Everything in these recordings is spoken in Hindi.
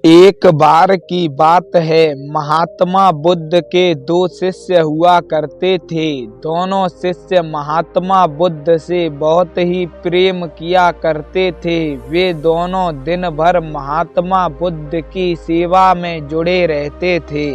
एक बार की बात है, महात्मा बुद्ध के दो शिष्य हुआ करते थे। दोनों शिष्य महात्मा बुद्ध से बहुत ही प्रेम किया करते थे। वे दोनों दिन भर महात्मा बुद्ध की सेवा में जुड़े रहते थे।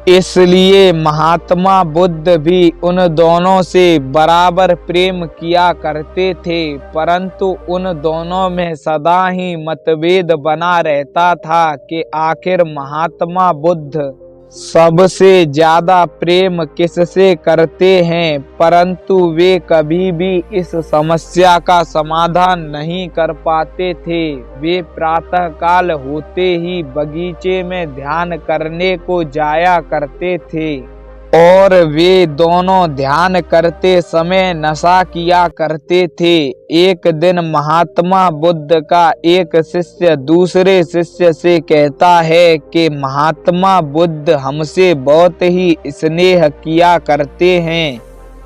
इसलिए महात्मा बुद्ध भी उन दोनों से बराबर प्रेम किया करते थे, परंतु उन दोनों में सदा ही मतभेद बना रहता था कि आखिर महात्मा बुद्ध सबसे ज्यादा प्रेम किससे करते हैं। परंतु वे कभी भी इस समस्या का समाधान नहीं कर पाते थे। वे प्रातः काल होते ही बगीचे में ध्यान करने को जाया करते थे और वे दोनों ध्यान करते समय नशा किया करते थे। एक दिन महात्मा बुद्ध का एक शिष्य दूसरे शिष्य से कहता है कि महात्मा बुद्ध हमसे बहुत ही स्नेह किया करते हैं,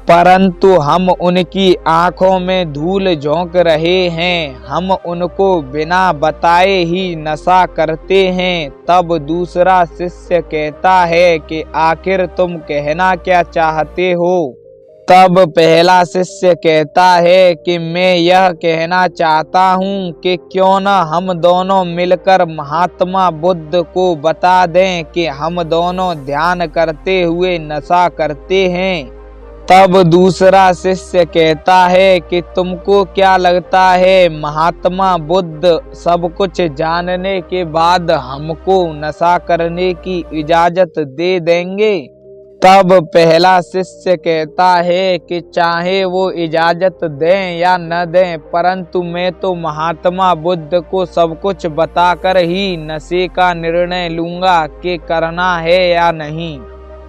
परंतु हम उनकी आंखों में धूल झोंक रहे हैं। हम उनको बिना बताए ही नशा करते हैं। तब दूसरा शिष्य कहता है कि आखिर तुम कहना क्या चाहते हो। तब पहला शिष्य कहता है कि मैं यह कहना चाहता हूँ कि क्यों न हम दोनों मिलकर महात्मा बुद्ध को बता दें कि हम दोनों ध्यान करते हुए नशा करते हैं। तब दूसरा शिष्य कहता है कि तुमको क्या लगता है, महात्मा बुद्ध सब कुछ जानने के बाद हमको नशा करने की इजाजत दे देंगे। तब पहला शिष्य कहता है कि चाहे वो इजाजत दें या न दें, परंतु मैं तो महात्मा बुद्ध को सब कुछ बताकर ही नशे का निर्णय लूंगा कि करना है या नहीं।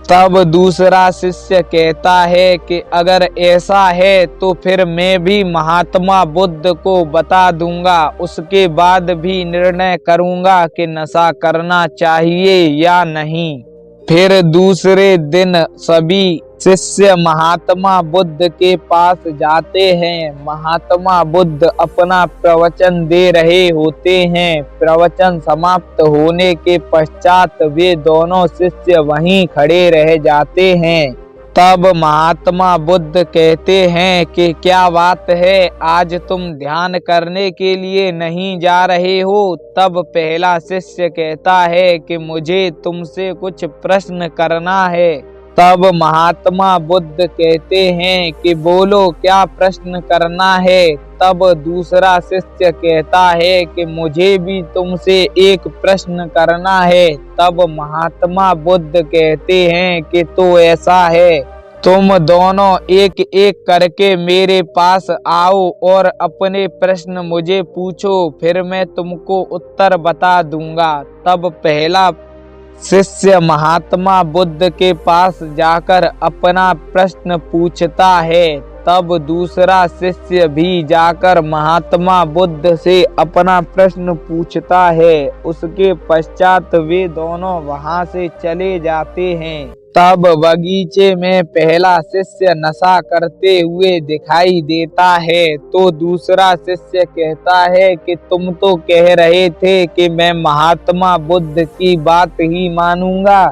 तब दूसरा शिष्य कहता है कि अगर ऐसा है तो फिर मैं भी महात्मा बुद्ध को बता दूंगा, उसके बाद भी निर्णय करूंगा कि नशा करना चाहिए या नहीं। फिर दूसरे दिन सभी शिष्य महात्मा बुद्ध के पास जाते हैं। महात्मा बुद्ध अपना प्रवचन दे रहे होते हैं। प्रवचन समाप्त होने के पश्चात वे दोनों शिष्य वहीं खड़े रह जाते हैं। तब महात्मा बुद्ध कहते हैं कि क्या बात है, आज तुम ध्यान करने के लिए नहीं जा रहे हो। तब पहला शिष्य कहता है कि मुझे तुमसे कुछ प्रश्न करना है। तब महात्मा बुद्ध कहते हैं कि बोलो, क्या प्रश्न करना है। तब दूसरा शिष्य कहता है कि मुझे भी तुमसे एक प्रश्न करना है। तब महात्मा बुद्ध कहते हैं कि तो ऐसा है, तुम दोनों एक एक करके मेरे पास आओ और अपने प्रश्न मुझे पूछो, फिर मैं तुमको उत्तर बता दूंगा। तब पहला शिष्य महात्मा बुद्ध के पास जाकर अपना प्रश्न पूछता है। तब दूसरा शिष्य भी जाकर महात्मा बुद्ध से अपना प्रश्न पूछता है। उसके पश्चात वे दोनों वहां से चले जाते हैं। तब बगीचे में पहला शिष्य नशा करते हुए दिखाई देता है तो दूसरा शिष्य कहता है कि तुम तो कह रहे थे कि मैं महात्मा बुद्ध की बात ही मानूंगा,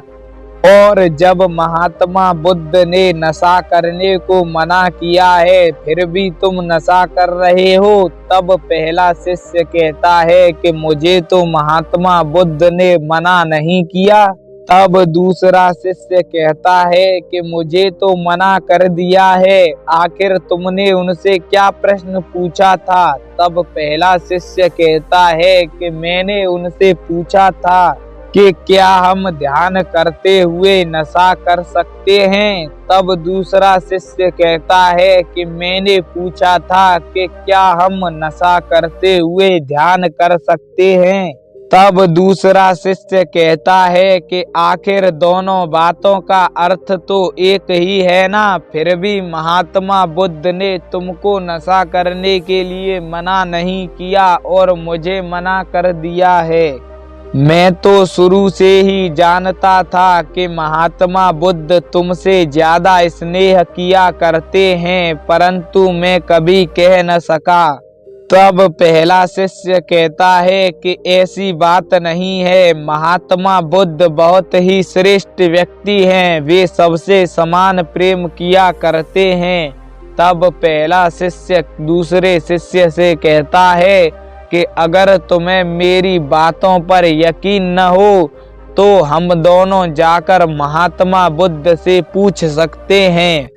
और जब महात्मा बुद्ध ने नशा करने को मना किया है फिर भी तुम नशा कर रहे हो। तब पहला शिष्य कहता है कि मुझे तो महात्मा बुद्ध ने मना नहीं किया। तब दूसरा शिष्य कहता है कि मुझे तो मना कर दिया है, आखिर तुमने उनसे क्या प्रश्न पूछा था। तब पहला शिष्य कहता है कि मैंने उनसे पूछा था कि क्या हम ध्यान करते हुए नशा कर सकते हैं। तब दूसरा शिष्य कहता है कि मैंने पूछा था कि क्या हम नशा करते हुए ध्यान कर सकते हैं। तब दूसरा शिष्य कहता है कि आखिर दोनों बातों का अर्थ तो एक ही है ना। फिर भी महात्मा बुद्ध ने तुमको नशा करने के लिए मना नहीं किया और मुझे मना कर दिया है। मैं तो शुरू से ही जानता था कि महात्मा बुद्ध तुमसे ज्यादा स्नेह किया करते हैं, परंतु मैं कभी कह न सका। तब पहला शिष्य कहता है कि ऐसी बात नहीं है, महात्मा बुद्ध बहुत ही श्रेष्ठ व्यक्ति हैं, वे सबसे समान प्रेम किया करते हैं। तब पहला शिष्य दूसरे शिष्य से कहता है कि अगर तुम्हें मेरी बातों पर यकीन न हो तो हम दोनों जाकर महात्मा बुद्ध से पूछ सकते हैं।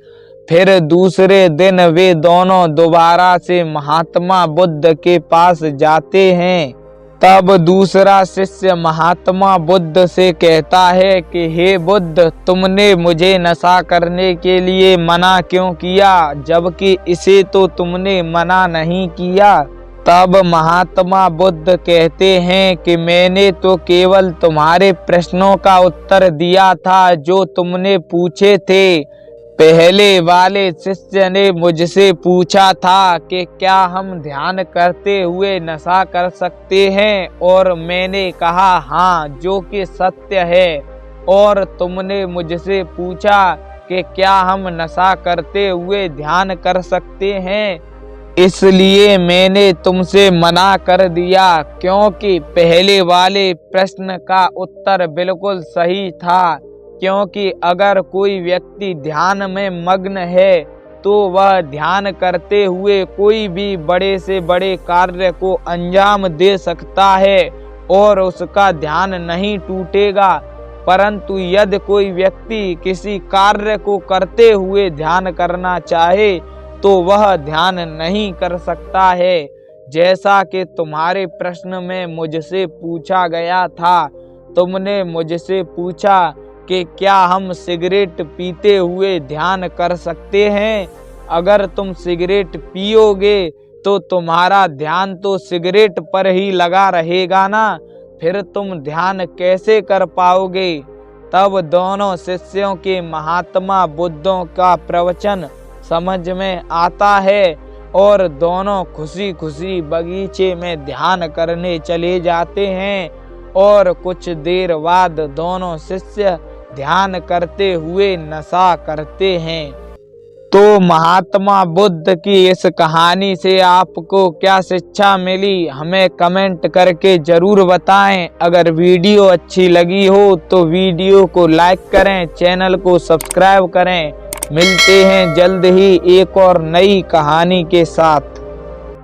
फिर दूसरे दिन वे दोनों दोबारा से महात्मा बुद्ध के पास जाते हैं। तब दूसरा शिष्य महात्मा बुद्ध से कहता है कि हे बुद्ध, तुमने मुझे नशा करने के लिए मना क्यों किया, जबकि इसे तो तुमने मना नहीं किया। तब महात्मा बुद्ध कहते हैं कि मैंने तो केवल तुम्हारे प्रश्नों का उत्तर दिया था जो तुमने पूछे थे। पहले वाले शिष्य ने मुझसे पूछा था कि क्या हम ध्यान करते हुए नशा कर सकते हैं, और मैंने कहा हाँ, जो कि सत्य है। और तुमने मुझसे पूछा कि क्या हम नशा करते हुए ध्यान कर सकते हैं, इसलिए मैंने तुमसे मना कर दिया, क्योंकि पहले वाले प्रश्न का उत्तर बिल्कुल सही था। क्योंकि अगर कोई व्यक्ति ध्यान में मग्न है तो वह ध्यान करते हुए कोई भी बड़े से बड़े कार्य को अंजाम दे सकता है और उसका ध्यान नहीं टूटेगा। परंतु यदि कोई व्यक्ति किसी कार्य को करते हुए ध्यान करना चाहे तो वह ध्यान नहीं कर सकता है। जैसा कि तुम्हारे प्रश्न में मुझसे पूछा गया था, तुमने मुझसे पूछा कि क्या हम सिगरेट पीते हुए ध्यान कर सकते हैं। अगर तुम सिगरेट पियोगे तो तुम्हारा ध्यान तो सिगरेट पर ही लगा रहेगा ना, फिर तुम ध्यान कैसे कर पाओगे। तब दोनों शिष्यों के महात्मा बुद्धों का प्रवचन समझ में आता है और दोनों खुशी खुशी बगीचे में ध्यान करने चले जाते हैं। और कुछ देर बाद दोनों शिष्य ध्यान करते हुए नशा करते हैं। तो महात्मा बुद्ध की इस कहानी से आपको क्या शिक्षा मिली, हमें कमेंट करके जरूर बताएं। अगर वीडियो अच्छी लगी हो तो वीडियो को लाइक करें, चैनल को सब्सक्राइब करें। मिलते हैं जल्द ही एक और नई कहानी के साथ।